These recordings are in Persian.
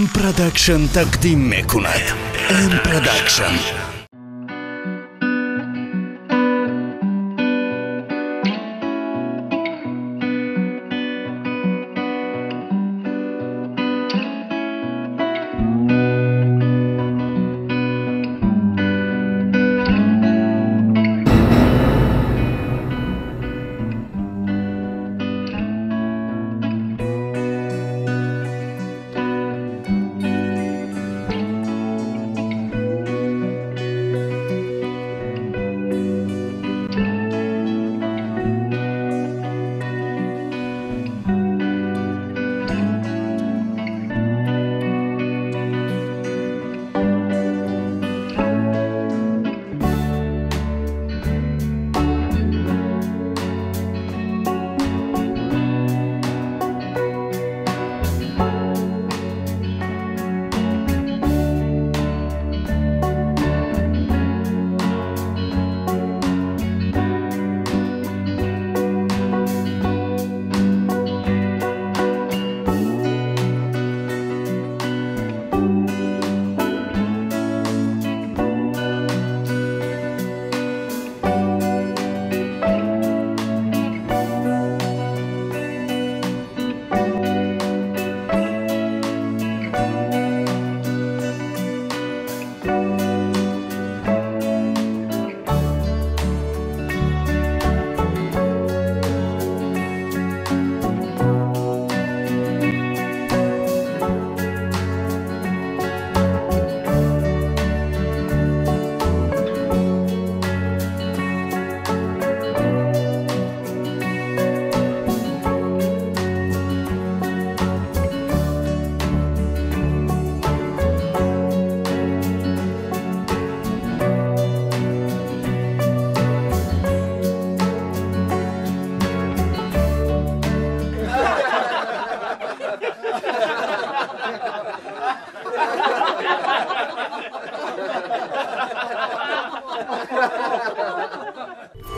ام پروداکشن تقدیم میکند. ام پروداکشن.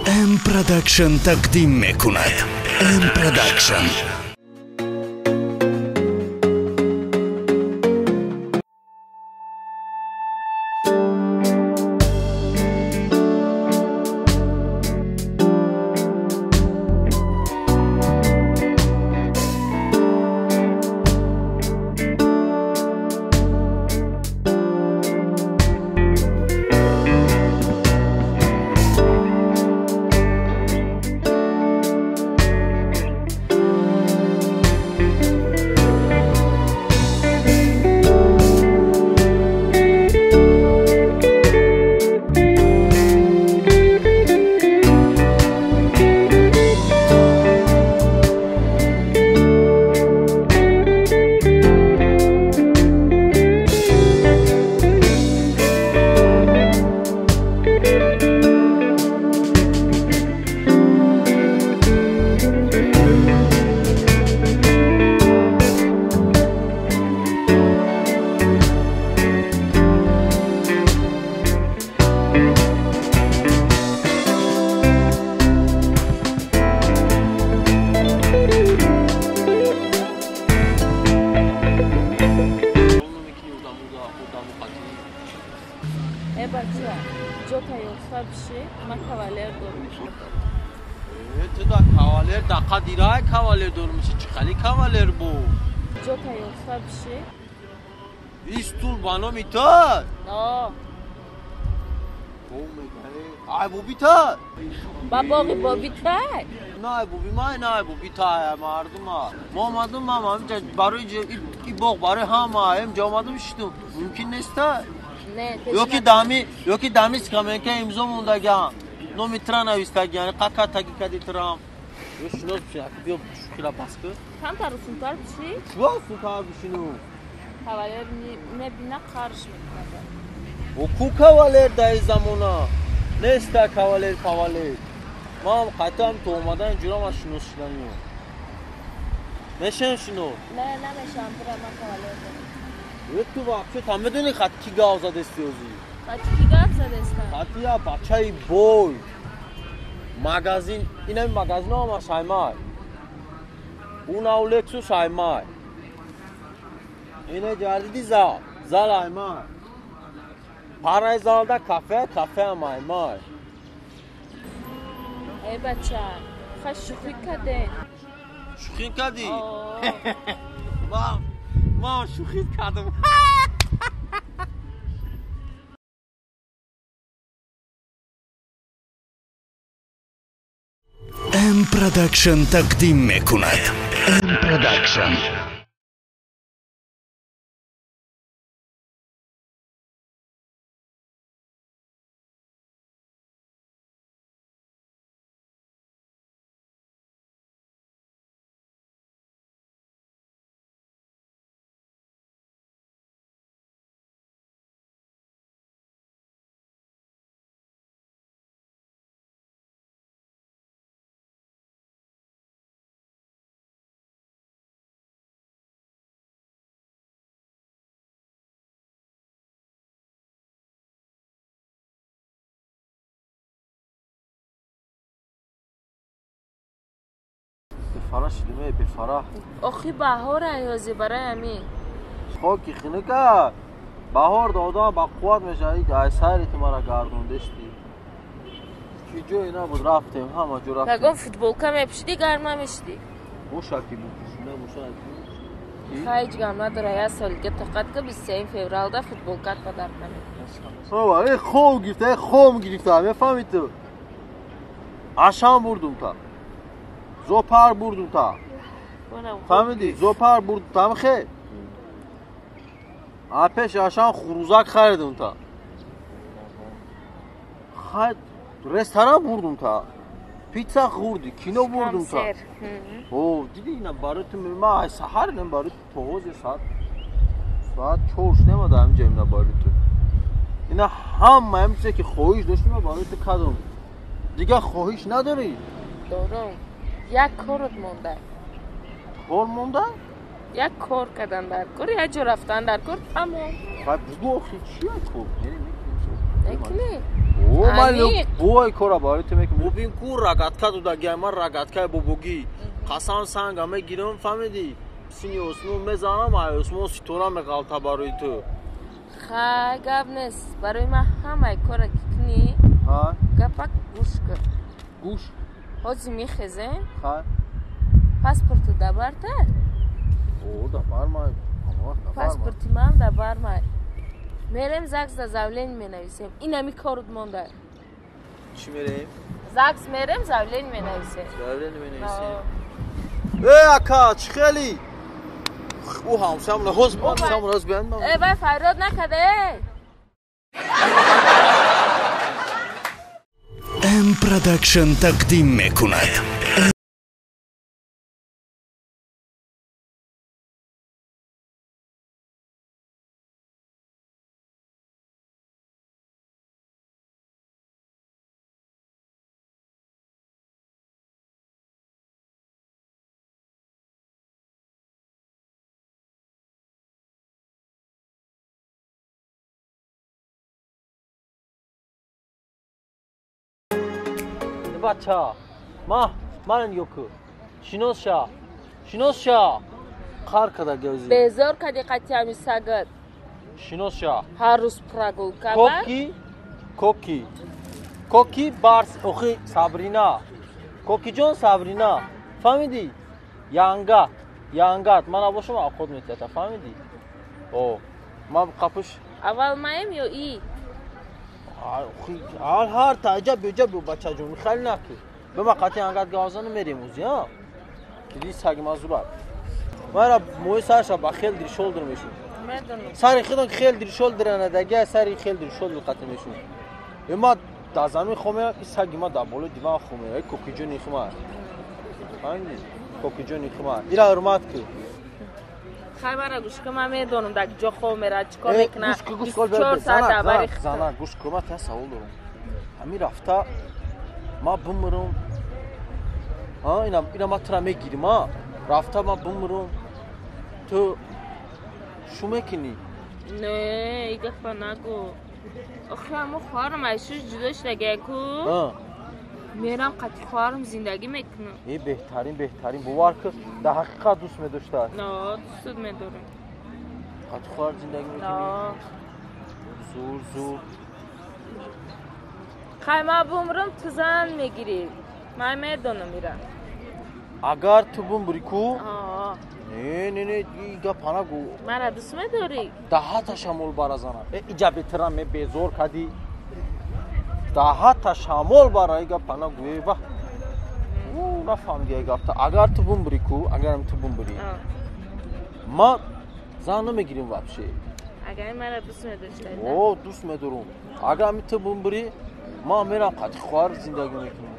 ام پروداکشن تقدیم میکند. ام پروداکشن. Joca yoksa bir şey ama kavaler durmuş. Evet da kavaler da kadira kavaler durmuş. Çıkalı kavaler bu. Joca yoksa bir şey. İstul bana mitar. No. Ay bu bitar. Baba bu biter. Nay bu bimay nay bu bitar mardıma. Mamadım mamam barı ibok barı hama hem camadım işte. Mümkün nesta. Ne? Yok ki dami skamenke imzo mundagan. No mitrana vistagan. Kaka takikadi tram. Yo şunu bir şey yapıyor. Şu kila baskı. Tam tarafın var bir şey. Şu su şunu. Kavaler ne bina karışmıyor. O ku kavaler dayı zamona. Nesta kavaler kavaler. Mam katam tomadan curama şunu şlanıyor. Meşen şunu. Ne meşen burama kavaler. Evet tu bak şu tam medeni khatki gavza destiyozi. Khatki gavza destan. Khatiya bachai boy. Magazin ina magazin ama saymay. Una Lexus saymay. اینه جدیدی زال ایمان پرای زال دا کافه هم ایمان ای بچه خواه شوخی کردین شوخی کردی؟ ما شوخی کردم ام پروداکشن تقدیم میکند. ام پروداکشن. بفرح شدیمه بفرح آخی بهار ایازی برای همین خاکی خینه که بهار دادم با قوت میشه ای سریت مرا گردوندشتی کی جو اینا بود رفتیم همه جو رفتیم بگم فوتبول که میپشیدی گرمه میشدی موشکی بود شونه موشکی خیلی گرم نداره یه سال که تقد که 23 فوریه دا فوتبول که پدر نمید بابا ای خوم گرفته ای خوم گرفته میفهمید تو عشان بردم تا زوپر بردم تا فهمیدی زوپر بردم تا خیلی آپش عشان خروزک خریدم تا خیلی رستوران بردم تا پیتزا خوردی کینو بردم تا اوه دیدی اینا برای تو ما سحر نم برای تو توز ساعت چورش نمیده همینجا اینا برای تو اینا همه همیشه که خواهیش داشتیم برای تو کدوم دیگه خواهیش نداری دارم یک کارت مونده کار مونده؟ یک کار کردن در کار یک جا رفتن در کار تمام خب بگو آخی چیه کار؟ نکنی اوه من بوی کارا برای تو میکنم ببین کور رگت کرد و در گیمه رگت کرد ببوگی قسم سنگ همه گیرم فهمیدی سینی اسمو میزنم های اسمو سیطوره میغلطه برای تو خیلی گب نیست برای من همه کار کنی گپک گوش کن گوش حاضی میخیزه خیلی پاسپورتو دبرته اوه دبر مای پاسپورتی من دبر مای میریم زکس دا زولین می نویسیم این همی کارت مونده چی میریم؟ زکس میریم زولین می نویسیم زولین می نویسیم ای اکا چی خیلی او همسامونه حوز بیان ای بای فریاد نکده ام پروداکشن تقدیم میکند. بچه من یوکو شنوز شا قار کده گوزی بیزار کدی قطعی همی سگد شنوز شا هر روز پرگل کبر کوکی بارس اخی سابرینا کوکی جون سابرینا فهمیدی؟ یانگات من ابو شما خود میتیتا فهمیدی؟ اوه ما قپش اول مایم یا ای؟ هر تعجب بچه جون خیلی نکی به ما قطعی انقدر گازانو میریم اوزی ها که دی سگ مزورت ما را موی سرش با خیل دیر شولدر میشون سری خیدان که خیل دیر شولدر ندگه سری خیل دیر شولدر قطع میشون ما دازانوی خومه این سگی ما در بالا دیوان خومه ای کوکی جونی خومه کوکی جونی خومه ایرا ارمات که خیلی گوش که من میدونم در جا خواه میره چکا میکنه 24 ساعت دبر ریخته زنه گوش که من تا سوال دارم همی رفته ما بمرم اینا ما ترا میگیریم رفته ما بمرم تو شو میکنی؟ نه ای گفت نگو آخه همه خواهرم ایشوش جداش دگه کو میرم قطعی خواهرم زندگی میکنم ای بهترین بوار که در حقیقت دوست میداشته نه دوست میدارم قطع خوار زندگی میکنی؟ زور خیلی ما بومرم تو زن میگیری من میدونم میرم اگر تو بومبری کو؟ نه دیگه پانا گو مرا دوست میداری؟ 10 تا شامل برازانا ایجا بهترم می بیزور کدی 10 تا شامل برای ایگا پانا گوی با نفهم دیگه گفت اگر تو بومبری کو اگرم تو بومبری ما زن نمیگیریم واپشه اگر مرا دوست میداشتی دوست میدارم اگر تو بومبری ما میرم قطع خوار زندگی میکنم